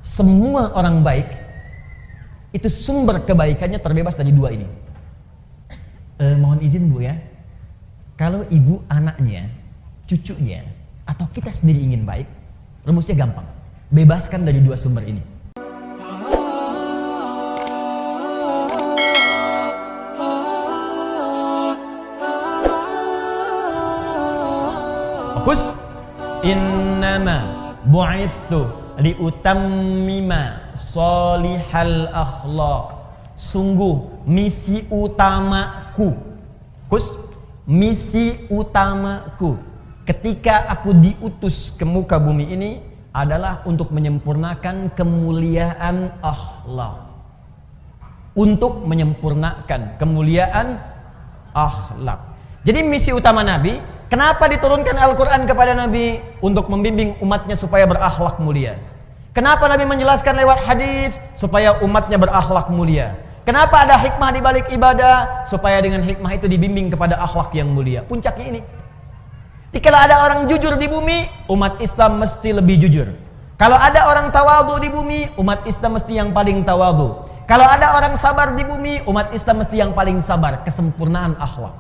semua orang baik itu sumber kebaikannya terbebas dari dua ini. Mohon izin Bu ya, kalau ibu anaknya, cucunya, atau kita sendiri ingin baik, rumusnya gampang, bebaskan dari dua sumber ini. Fokus. Innama bu'ithu liutammima solihal akhlaq. Sungguh misi utamaku, misi utamaku ketika aku diutus ke muka bumi ini adalah untuk menyempurnakan kemuliaan akhlak. Untuk menyempurnakan kemuliaan akhlak. Jadi misi utama Nabi, kenapa diturunkan Al-Quran kepada Nabi? Untuk membimbing umatnya supaya berakhlak mulia. Kenapa Nabi menjelaskan lewat hadis? Supaya umatnya berakhlak mulia. Kenapa ada hikmah di balik ibadah? Supaya dengan hikmah itu dibimbing kepada akhlak yang mulia. Puncaknya ini. Kalau ada orang jujur di bumi, umat Islam mesti lebih jujur. Kalau ada orang tawadhu di bumi, umat Islam mesti yang paling tawadhu. Kalau ada orang sabar di bumi, umat Islam mesti yang paling sabar. Kesempurnaan akhlak.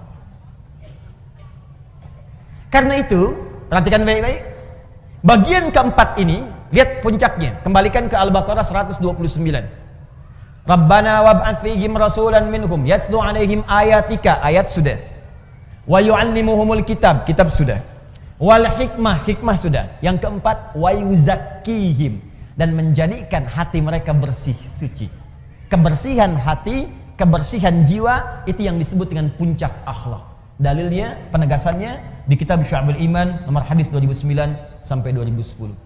Karena itu, perhatikan baik-baik. Bagian keempat ini, lihat puncaknya. Kembalikan ke Al-Baqarah 129. Rabbana wab'ats fihim rasulan minhum yatslu 'alaihim ayatika, ayat sudah. Wa yu'allimuhumul kitab, kitab sudah. Wal hikmah, hikmah sudah. Yang keempat, wa yuzakkihim, dan menjadikan hati mereka bersih suci. Kebersihan hati, kebersihan jiwa, itu yang disebut dengan puncak akhlak. Dalilnya, penegasannya di kitab Syu'abul Iman nomor hadis 2009 sampai 2010.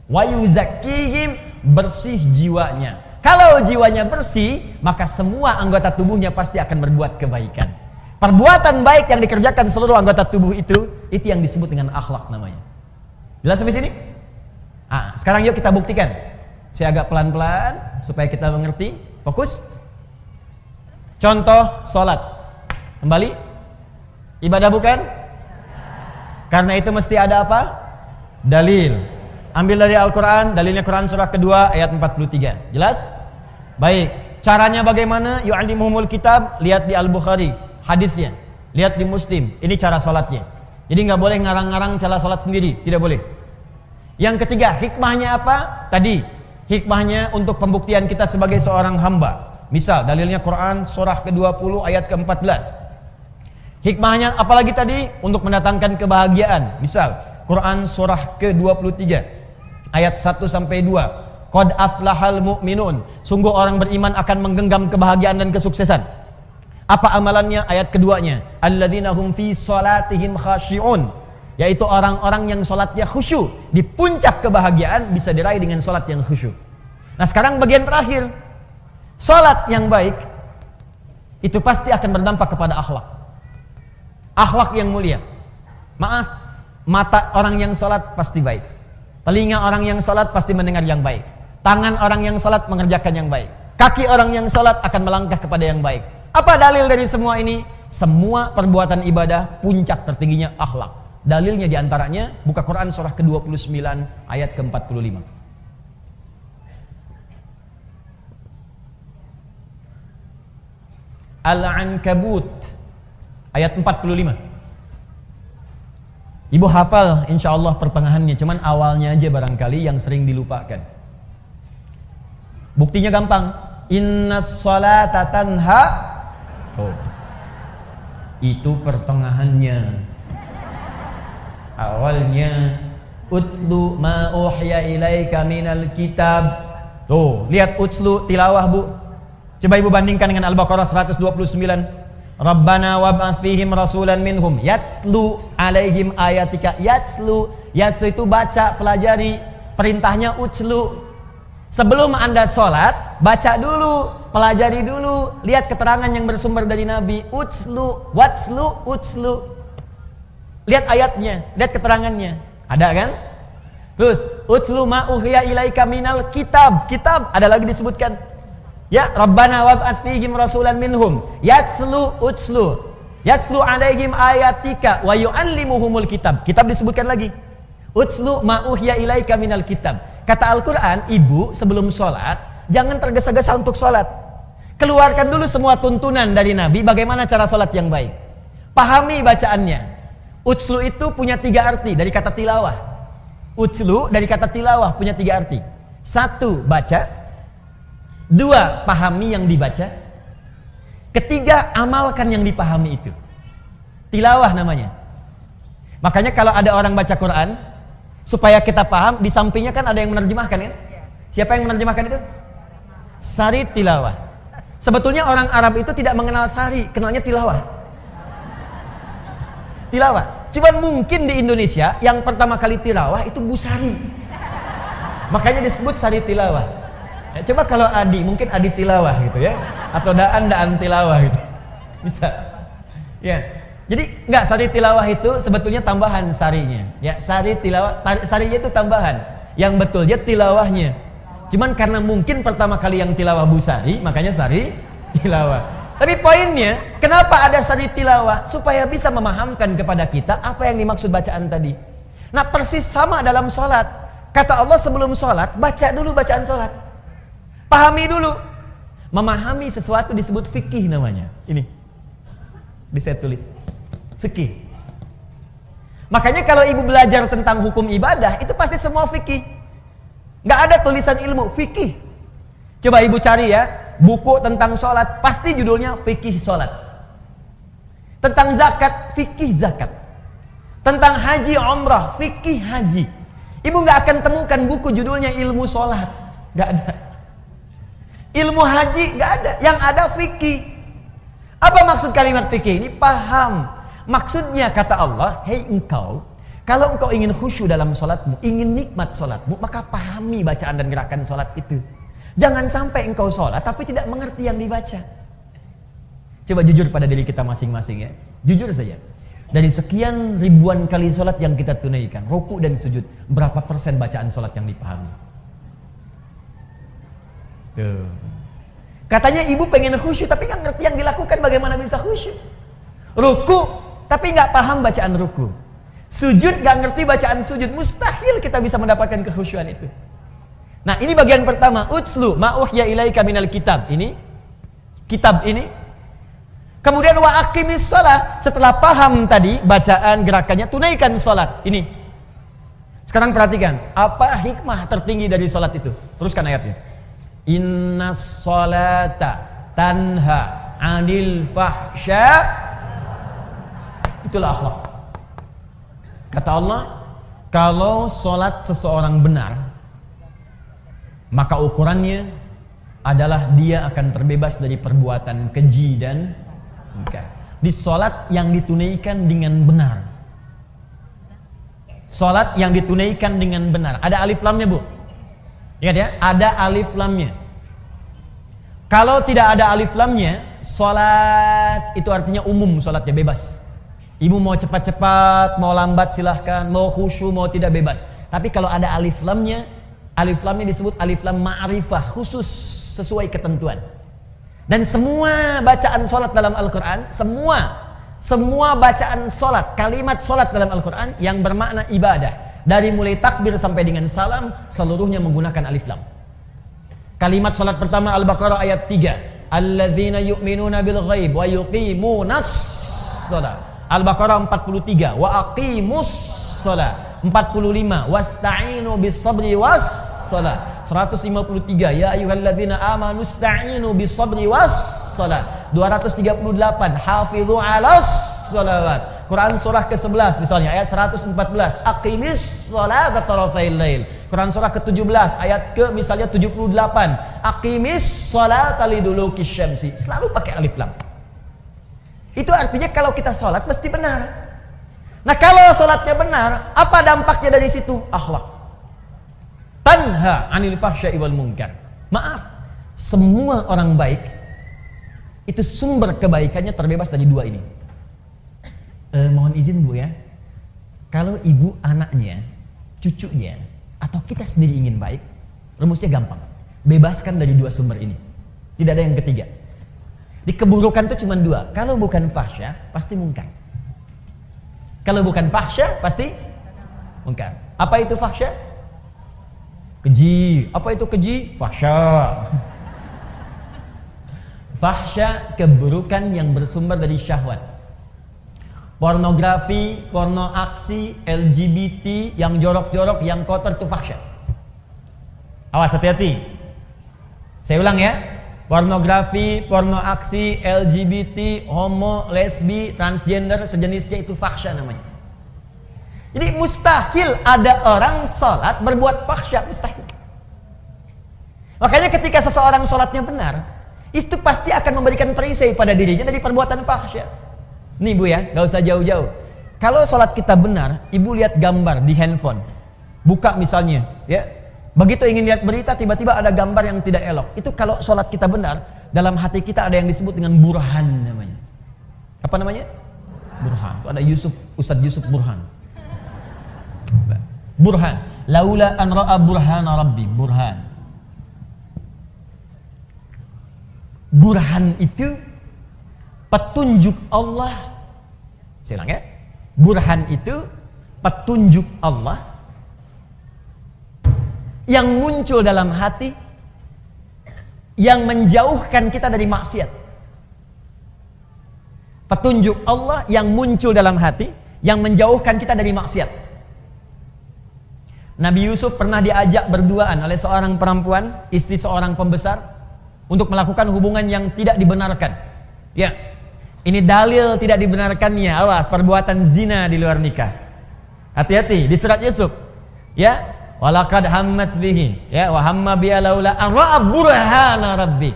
Wa yuzakkihim, bersih jiwanya. Kalau jiwanya bersih, maka semua anggota tubuhnya pasti akan berbuat kebaikan. Perbuatan baik yang dikerjakan seluruh anggota tubuh itu yang disebut dengan akhlak namanya. Jelas sampai sini? Sekarang yuk kita buktikan. Saya agak pelan-pelan supaya kita mengerti. Fokus. Contoh sholat. Kembali. Ibadah bukan? Karena itu mesti ada apa? Dalil. Ambil dari Al-Quran, dalilnya Quran surah kedua ayat 43. Jelas? Baik. Caranya bagaimana? Yu'allimuhumul kitab, lihat di Al-Bukhari hadisnya, lihat di Muslim. Ini cara salatnya. Jadi nggak boleh ngarang-ngarang cara salat sendiri, tidak boleh. Yang ketiga, hikmahnya apa? Tadi hikmahnya untuk pembuktian kita sebagai seorang hamba. Misal dalilnya Quran surah ke-20 ayat ke-14. Hikmahnya apalagi tadi? Untuk mendatangkan kebahagiaan. Misal Quran surah ke-23 ayat 1 sampai 2. Qad aflahal mu'minun. Sungguh orang beriman akan menggenggam kebahagiaan dan kesuksesan. Apa amalannya? Ayat keduanya, alladzina hum fi salatihim khashi'un, yaitu orang-orang yang salatnya khusyuk. Di puncak kebahagiaan bisa diraih dengan salat yang khusyuk. Nah, sekarang bagian terakhir. Salat yang baik itu pasti akan berdampak kepada akhlak. Akhlak yang mulia. Maaf, mata orang yang salat pasti baik. Telinga orang yang salat pasti mendengar yang baik. Tangan orang yang salat mengerjakan yang baik. Kaki orang yang salat akan melangkah kepada yang baik. Apa dalil dari semua ini? Semua perbuatan ibadah puncak tertingginya akhlak. Dalilnya diantaranya buka Quran surah ke-29 ayat ke-45. Al-Ankabut ayat 45. Ibu hafal insyaallah pertengahannya, cuman awalnya aja barangkali yang sering dilupakan. Buktinya gampang. Innas sholata tanha. Itu pertengahannya. Awalnya utlu ma uhya ilaika minal kitab. Lihat utslu tilawah Bu. Coba Ibu bandingkan dengan Al-Baqarah 129. Rabbana wab'ats fihim rasulan minhum yatslu 'alaihim ayatika. Yatslu itu baca, pelajari. Perintahnya utslu. Sebelum Anda sholat, baca dulu, pelajari dulu, lihat keterangan yang bersumber dari Nabi. Utslu, watslu, utslu. Lihat ayatnya, lihat keterangannya. Ada kan? Terus utslu ma uhiya ilaika minal kitab. Kitab ada lagi disebutkan. Ya, Rabbana wab'ats fihim rasulan minhum yatslu utslu yatslu 'alaihim ayatika wa yu'allimuhumul kitab. Kitab disebutkan lagi. Utslu ma uhiya ilaika minal kitab. Kata Al-Quran, ibu sebelum sholat, jangan tergesa-gesa untuk sholat. Keluarkan dulu semua tuntunan dari Nabi, bagaimana cara sholat yang baik. Pahami bacaannya. Utslu itu punya 3 arti dari kata tilawah. Utslu dari kata tilawah punya 3 arti. 1, baca. 2, pahami yang dibaca. 3, amalkan yang dipahami itu. Tilawah namanya. Makanya kalau ada orang baca Quran, supaya kita paham, di sampingnya kan ada yang menerjemahkan kan? Siapa yang menerjemahkan itu? Sari tilawah. Sebetulnya orang Arab itu tidak mengenal sari, kenalnya tilawah. Tilawah. Cuman mungkin di Indonesia yang pertama kali tilawah itu Bu Sari. Makanya disebut sari tilawah. Ya, coba kalau Adi, mungkin Adi tilawah gitu ya, atau Daan tilawah gitu. Bisa. Ya. Jadi enggak, sari tilawah itu sebetulnya tambahan sarinya. Ya, sari tilawah, sarinya itu tambahan. Yang betulnya tilawahnya. Cuman karena mungkin pertama kali yang tilawah Bu Sari, makanya sari tilawah. Tapi poinnya, kenapa ada sari tilawah? Supaya bisa memahamkan kepada kita apa yang dimaksud bacaan tadi. Nah, persis sama dalam sholat. Kata Allah sebelum sholat, baca dulu bacaan sholat. Pahami dulu. Memahami sesuatu disebut fikih namanya. Ini. Bisa tulis. Fikih. Makanya kalau ibu belajar tentang hukum ibadah, itu pasti semua fikih. Nggak ada tulisan ilmu, fikih. Coba ibu cari ya, buku tentang sholat, pasti judulnya fikih sholat. Tentang zakat, fikih zakat. Tentang haji umrah, fikih haji. Ibu nggak akan temukan buku judulnya ilmu sholat. Nggak ada. Ilmu haji nggak ada. Yang ada fikih. Apa maksud kalimat fikih ini? Paham. Maksudnya kata Allah, hei engkau, kalau engkau ingin khusyuk dalam sholatmu, ingin nikmat sholatmu, maka pahami bacaan dan gerakan sholat itu. Jangan sampai engkau sholat tapi tidak mengerti yang dibaca. Coba jujur pada diri kita masing-masing ya. Jujur saja. Dari sekian ribuan kali sholat yang kita tunaikan, ruku dan sujud, berapa persen bacaan sholat yang dipahami? Tuh. Katanya ibu pengen khusyuk tapi nggak ngerti yang dilakukan, bagaimana bisa khusyuk? Ruku tapi nggak paham bacaan ruku. Sujud nggak ngerti bacaan sujud. Mustahil kita bisa mendapatkan kekhusyuan itu. Nah, ini bagian pertama. Utslu ma uhya ilaika minal kitab. Ini kitab ini. Kemudian wa aqimis shalah. Setelah paham tadi bacaan gerakannya, tunaikan salat. Ini. Sekarang perhatikan, apa hikmah tertinggi dari salat itu? Teruskan ayatnya. Innas salata tanha 'anil fahsya. Itulah akhlak. Kata Allah, kalau sholat seseorang benar, maka ukurannya adalah dia akan terbebas dari perbuatan keji dan munkar. Di sholat yang ditunaikan dengan benar. Sholat yang ditunaikan dengan benar. Ada alif lamnya, Bu. Ingat ya, ada alif lamnya. Kalau tidak ada alif lamnya, sholat itu artinya umum, sholatnya bebas. Ibu mau cepat-cepat, mau lambat silahkan, mau khusyuk, mau tidak bebas. Tapi kalau ada alif lamnya disebut alif lam ma'rifah, khusus sesuai ketentuan. Dan semua bacaan sholat dalam Al-Quran, semua bacaan sholat, kalimat sholat dalam Al-Quran yang bermakna ibadah, dari mulai takbir sampai dengan salam, seluruhnya menggunakan alif lam. Kalimat sholat pertama Al-Baqarah ayat 3, alladzina yu'minuna bil ghaib wa yuqimunas sholat. Al-Baqarah 43, wa aqimus shalah. 45, wasta'inu bis sabri was shalah. 153, ya ayyuhalladzina amanu ista'inu bis sabri was shalah. 238, hafizu 'alas shalawat. Quran surah ke-11 misalnya ayat 114, aqimis shalata tarafail lail. Quran surah ke-17 ayat ke misalnya 78, aqimis shalata liduluki syamsi. Selalu pakai alif lam. Itu artinya kalau kita sholat mesti benar. Nah, kalau sholatnya benar, apa dampaknya dari situ? Akhlak. Tanha 'anil fahsya'i wal munkar. Maaf, semua orang baik itu sumber kebaikannya terbebas dari dua ini. Mohon izin Bu ya, kalau ibu anaknya, cucunya, atau kita sendiri ingin baik, rumusnya gampang. Bebaskan dari dua sumber ini. Tidak ada yang ketiga. Di keburukan itu cuma dua. Kalau bukan fahsya, pasti munkar. Kalau bukan fahsya, pasti munkar. Apa itu fahsya? Keji. Apa itu keji? Fahsya. Fahsya, keburukan yang bersumber dari syahwat. Pornografi, porno aksi, LGBT, yang jorok-jorok, yang kotor itu fahsya. Awas, hati-hati. Saya ulang ya. Pornografi, porno aksi, LGBT, homo, lesbi, transgender, sejenisnya itu fahsya namanya. Jadi mustahil ada orang sholat berbuat fahsya, mustahil. Makanya ketika seseorang sholatnya benar, itu pasti akan memberikan perisai pada dirinya dari perbuatan fahsya. Nih Bu ya, gak usah jauh-jauh. Kalau sholat kita benar, Ibu lihat gambar di handphone, buka misalnya, ya. Begitu ingin lihat berita, tiba-tiba ada gambar yang tidak elok. Itu kalau sholat kita benar, dalam hati kita ada yang disebut dengan burhan namanya. Apa namanya? Burhan. Itu ada Ustadz Yusuf Burhan. Burhan. Laula an ra'a burhana rabbi. Burhan. Burhan itu petunjuk Allah. Saya ulang ya. Burhan itu petunjuk Allah yang muncul dalam hati, yang menjauhkan kita dari maksiat. Petunjuk Allah yang muncul dalam hati, yang menjauhkan kita dari maksiat. Nabi Yusuf pernah diajak berduaan oleh seorang perempuan, istri seorang pembesar, untuk melakukan hubungan yang tidak dibenarkan. Ya, ini dalil tidak dibenarkannya. Awas, perbuatan zina di luar nikah. Hati-hati di surat Yusuf. Ya, walaqad hammat bihi, ya, wa hamma biha laula an ra'a burhana rabbi.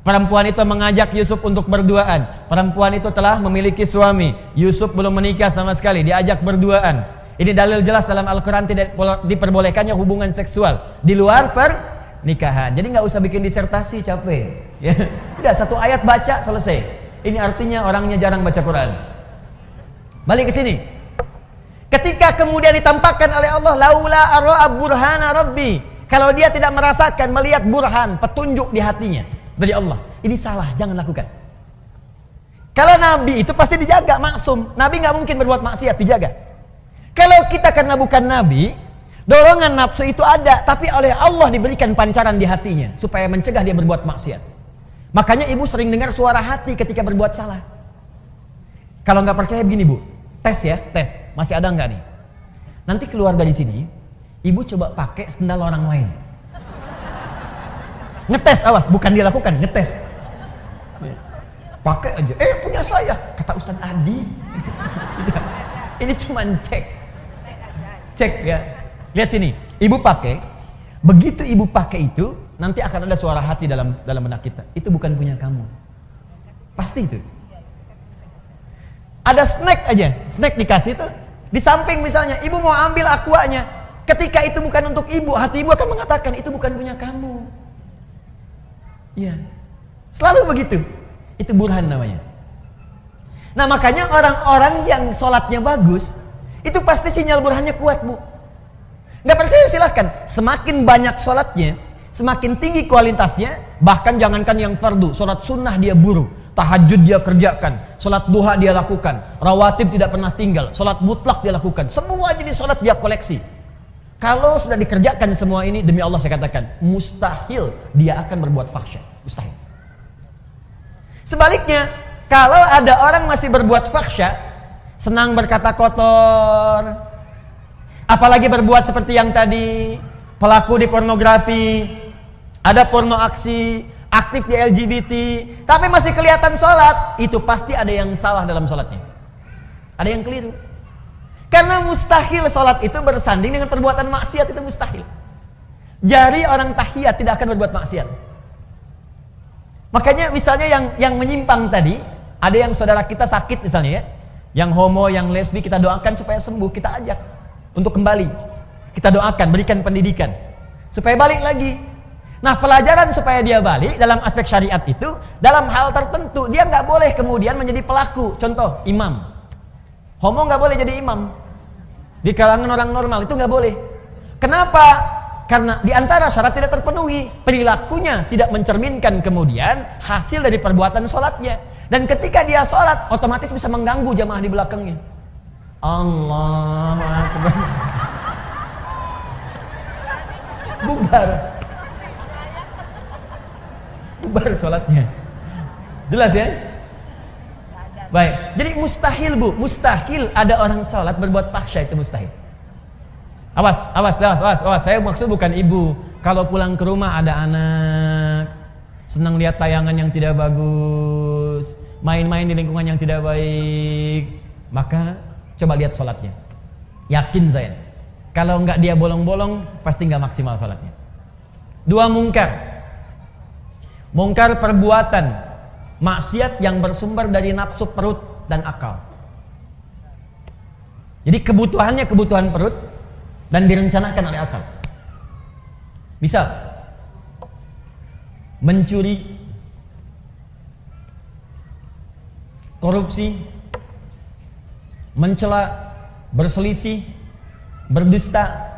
Perempuan itu mengajak Yusuf untuk berduaan. Perempuan itu telah memiliki suami. Yusuf belum menikah sama sekali, diajak berduaan. Ini dalil jelas dalam Al-Quran tidak diperbolehkannya hubungan seksual di luar pernikahan. Jadi nggak usah bikin disertasi, capek. Ya, udah satu ayat baca selesai. Ini artinya orangnya jarang baca Quran. Balik ke sini. Ketika kemudian ditampakkan oleh Allah, laula ara'a burhana rabbi, kalau dia tidak merasakan, melihat burhan, petunjuk di hatinya dari Allah, ini salah, jangan lakukan. Kalau Nabi itu pasti dijaga, maksum. Nabi nggak mungkin berbuat maksiat, dijaga. Kalau kita karena bukan Nabi, dorongan nafsu itu ada, tapi oleh Allah diberikan pancaran di hatinya supaya mencegah dia berbuat maksiat. Makanya ibu sering dengar suara hati ketika berbuat salah. Kalau nggak percaya begini Bu, tes ya, tes. Masih ada nggak nih? Nanti keluar dari sini, ibu coba pakai sendal orang lain. Ngetes, awas, bukan dia lakukan, ngetes. Pakai aja. Punya saya, kata Ustadz Adi. Ini cuma cek ya. Lihat sini, ibu pakai. Begitu ibu pakai itu, nanti akan ada suara hati dalam benak kita. Itu bukan punya kamu. Pasti itu. Ada snack aja, snack dikasih itu, di samping misalnya ibu mau ambil aquanya, ketika itu bukan untuk ibu, hati ibu akan mengatakan itu bukan punya kamu. Iya, selalu begitu. Itu burhan namanya. Nah makanya orang-orang yang sholatnya bagus, itu pasti sinyal burhannya kuat Bu. Nggak percaya silahkan, semakin banyak sholatnya, semakin tinggi kualitasnya, bahkan jangankan yang fardu, sholat sunnah dia buru. Tahajud dia kerjakan, sholat duha dia lakukan, rawatib tidak pernah tinggal, sholat mutlak dia lakukan, semua jenis sholat dia koleksi. Kalau sudah dikerjakan semua ini, demi Allah saya katakan, mustahil dia akan berbuat fahsya, mustahil. Sebaliknya, kalau ada orang masih berbuat fahsya, senang berkata kotor, apalagi berbuat seperti yang tadi, pelaku di pornografi, ada porno aksi, aktif di LGBT, tapi masih kelihatan sholat, itu pasti ada yang salah dalam sholatnya. Ada yang keliru. Karena mustahil sholat itu bersanding dengan perbuatan maksiat, itu mustahil. Jari orang tahiyat tidak akan berbuat maksiat. Makanya misalnya yang menyimpang tadi, ada yang saudara kita sakit misalnya ya, yang homo, yang lesbi, kita doakan supaya sembuh, kita ajak untuk kembali. Kita doakan, berikan pendidikan supaya balik lagi. Nah pelajaran supaya dia balik dalam aspek syariat itu, dalam hal tertentu dia nggak boleh kemudian menjadi pelaku. Contoh, imam. Homo nggak boleh jadi imam di kalangan orang normal, itu nggak boleh. Kenapa? Karena di antara syarat tidak terpenuhi, perilakunya tidak mencerminkan kemudian hasil dari perbuatan sholatnya. Dan ketika dia sholat, otomatis bisa mengganggu jamaah di belakangnya. Allahu Akbar. bubar. Bubar sholatnya. Jelas ya? Baik, jadi mustahil Bu, mustahil ada orang sholat berbuat fahsya, itu mustahil. Awas, saya maksud bukan ibu. Kalau pulang ke rumah ada anak, senang lihat tayangan yang tidak bagus, main-main di lingkungan yang tidak baik, maka coba lihat sholatnya. Yakin saya, kalau nggak dia bolong-bolong, pasti nggak maksimal sholatnya. 2, mungkar perbuatan maksiat yang bersumber dari nafsu perut dan akal. Jadi kebutuhannya kebutuhan perut dan direncanakan oleh akal. Misal mencuri, korupsi, mencela, berselisih, berdusta.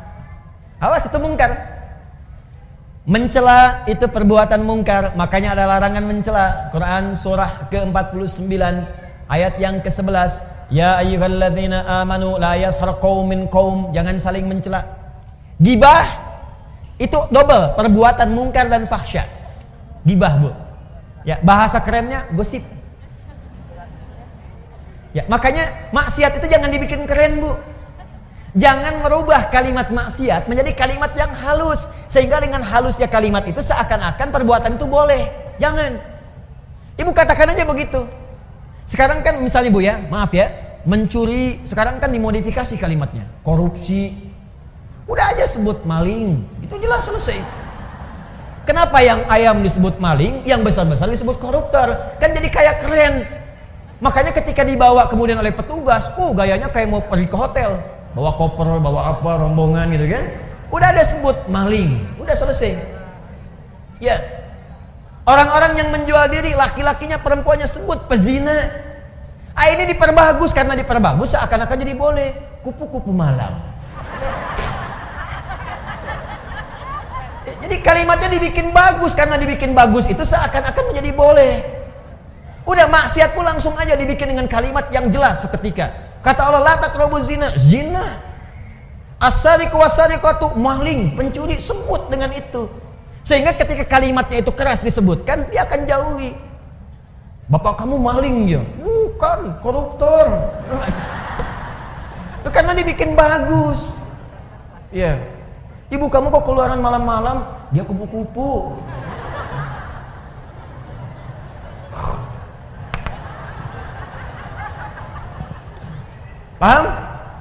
Awas, itu mungkar. Mencela itu perbuatan mungkar, makanya ada larangan mencela. Quran surah ke-49 ayat yang ke-11, ya ayyuhalladzina amanu la yashar qaumin qaum, jangan saling mencela. Gibah itu double, perbuatan mungkar dan fahsya. Gibah, Bu. Ya, bahasa kerennya gosip. Ya, makanya maksiat itu jangan dibikin keren, Bu. Jangan merubah kalimat maksiat menjadi kalimat yang halus, sehingga dengan halusnya kalimat itu seakan-akan perbuatan itu boleh. Jangan. Ibu katakan aja begitu. Sekarang kan misalnya Bu ya, maaf ya, mencuri sekarang kan dimodifikasi kalimatnya. Korupsi, udah aja sebut maling, itu jelas selesai. Kenapa yang ayam disebut maling, yang besar-besar disebut koruptor? Kan jadi kayak keren. Makanya ketika dibawa kemudian oleh petugas, gayanya kayak mau pergi ke hotel. Bawa koper, bawa apa, rombongan gitu kan. Udah ada sebut maling, udah selesai. Ya. Orang-orang yang menjual diri, laki-lakinya, perempuannya sebut pezina. Ini diperbagus, karena diperbagus seakan-akan jadi boleh. Kupu-kupu malam. Jadi kalimatnya dibikin bagus, karena dibikin bagus itu seakan-akan menjadi boleh. Udah, maksiat pun langsung aja dibikin dengan kalimat yang jelas seketika. Kata Allah, la taqrabuz zina, zina. As-sariqu was-sariqatu, maling, pencuri, sebut dengan itu. Sehingga ketika kalimatnya itu keras disebutkan, dia akan jauhi. Bapak kamu maling ya? Bukan, koruptor. Karena dibikin bagus. Ya. Ibu kamu kok keluaran malam-malam? Dia kupu-kupu. Paham?